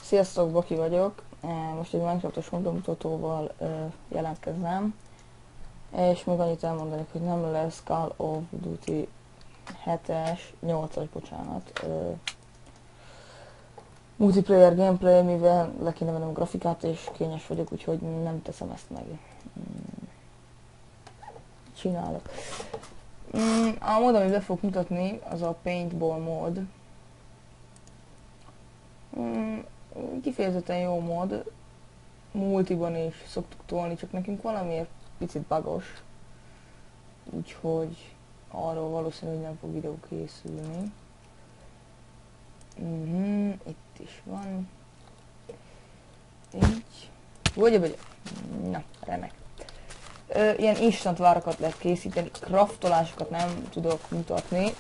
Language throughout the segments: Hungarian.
Sziasztok, Baki vagyok. Most egy Minecraftos bemutatóval jelentkezem, és még annyit elmondanék, hogy nem lesz Call of Duty 7-es, 8-as, bocsánat, multiplayer gameplay, mivel le kéne vennem a grafikát, és kényes vagyok, úgyhogy nem teszem ezt meg. Csinálok. A mód, amit be fogok mutatni, az a Paintball mód. Kifejezetten jó mód, multiban is szoktuk tolni, csak nekünk valamiért picit bugos, úgyhogy arról valószínűleg nem fog videó készülni. Itt is van. Így. Vagy. Na, remek. Ilyen instant várakat lehet készíteni, craftolásokat nem tudok mutatni.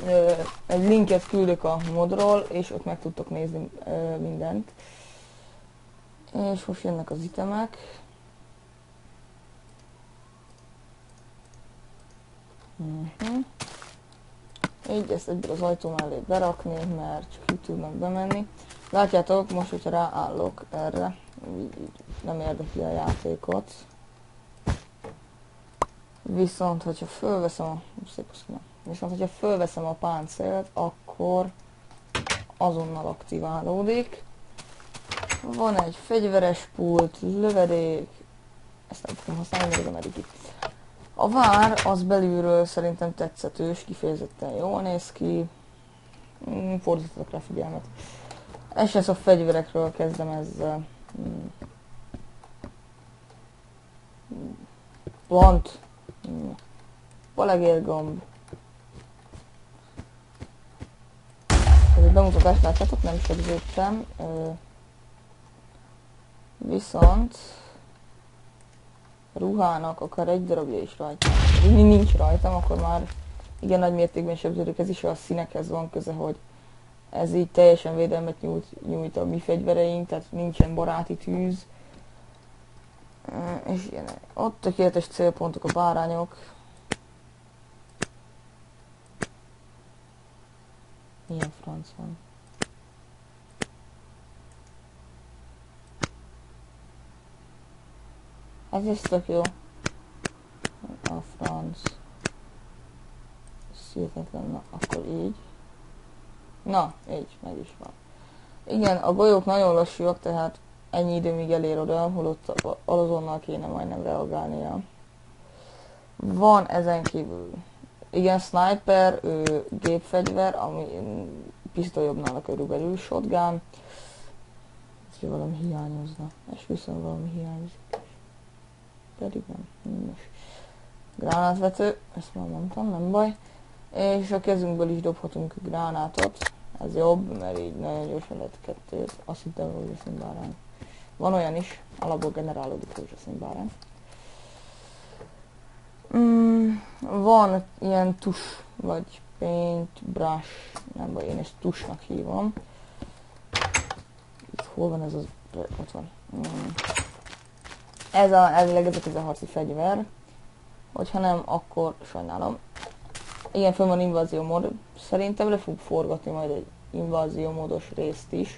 Egy linket küldök a modról, és ott meg tudtok nézni mindent. És most jönnek az itemek. Így ezt egyből az ajtó mellé berakni, mert csak így tudnak bemenni. Látjátok, most hogyha ráállok erre, így nem érdekli a játékot. Viszont, hogyha fölveszem a páncélt, akkor azonnal aktiválódik. Van egy fegyveres pult, lövedék, ezt nem fogom használni, még ameddig itt. A vár az belülről szerintem tetszetős, kifejezetten jól néz ki. Fordítatok rá figyelmet. És a fegyverekről kezdem ezzel. Pont. Palegérgomb. Ez egy bemutatás, látjátok, nem sebződtem. Viszont ruhának akár egy darabja is rajta. Nincs rajtam, akkor már igen nagy mértékben sebződik. Ez is a színekhez van köze, hogy ez így teljesen védelmet nyújt a mi fegyvereink, tehát nincsen baráti tűz. És ilyen, ott tökéletes célpontok a bárányok. Milyen franc van? Ez is tök jó. A franc. Szívetetlen, na, akkor így. Na, így, meg is van. Igen, a golyók nagyon lassúak, tehát ennyi idő még elér oda, holott azonnal kéne majdnem reagálnia. Van ezen kívül, igen, sniper, gépfegyver, ami pisztolyabbnál körülbelül, shotgun. Ez valami hiányozna, és viszont valami hiányzik. Pedig nem. Most. Gránátvető, ezt már mondtam, nem baj. És a kezünkből is dobhatunk gránátot. Ez jobb, mert így nagyon gyorsan lehet kettőt. Azt hittem, hogy rózsaszín bárány. Van olyan is, alapból generálódik rózsaszín bárány. Van ilyen tus, vagy paint brush, nem baj, én ezt tusnak hívom. Itt hol van ez az? Ott van. Elvileg ez a harci fegyver. Hogyha nem, akkor sajnálom. Igen, fönn van invázió mód. Szerintem le fog forgatni majd egy invázió módos részt is.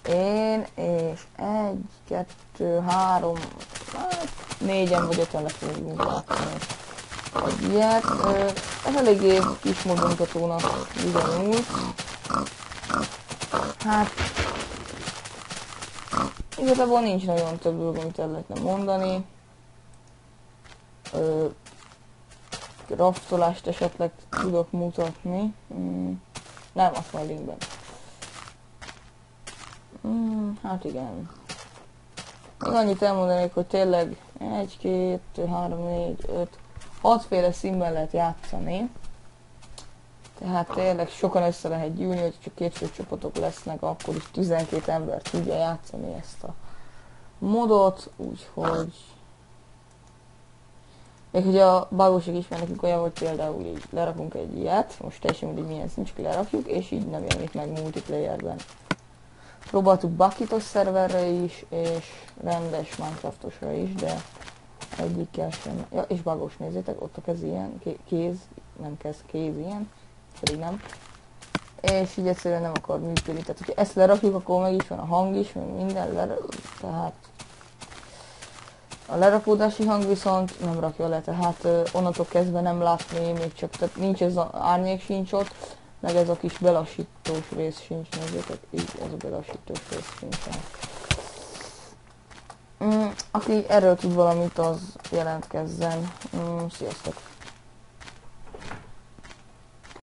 Én és 1, 2, 3, 4-en vagy 5-en le fogunk mutatni egy ilyet. Ez eléggé kis módontatónak bizonyult. Hát igazából nincs nagyon több dolog, amit el lehetne mondani. Raftolást esetleg tudok mutatni. Nem, azt majd linkben. Hát igen. Még annyit elmondanék, hogy tényleg 1, 2, 3, 4, 5, 6 féle színben lehet játszani. Tehát tényleg sokan össze lehet gyűlni, hogy csak két fő csapatok lesznek, akkor is 12 ember tudja játszani ezt a modot, úgyhogy... Még hogy a bugosok is nekünk olyan, hogy például így lerakunk egy ilyet, most teljesen mindegy milyen szín, csak lerakjuk, és így nem jelenik meg multiplayerben. Próbáltuk Bucketos szerverre is, és rendes Minecraftosra is, de egyikkel sem. Ja, és bugos, nézzétek, ott a kez ilyen, kéz, nem kez, kéz ilyen, pedig nem. és így egyszerűen nem akar működni. Tehát, hogyha ezt lerakjuk, akkor meg is van a hang is, meg minden tehát a lerakódási hang viszont nem rakja le, tehát onnantól kezdve nem látni, még csak, tehát nincs ez az árnyék sincs ott, meg ez a kis belassítós rész sincs, nézzétek, így ez a belassítós rész sincsen. Aki erről tud valamit, az jelentkezzen. Sziasztok!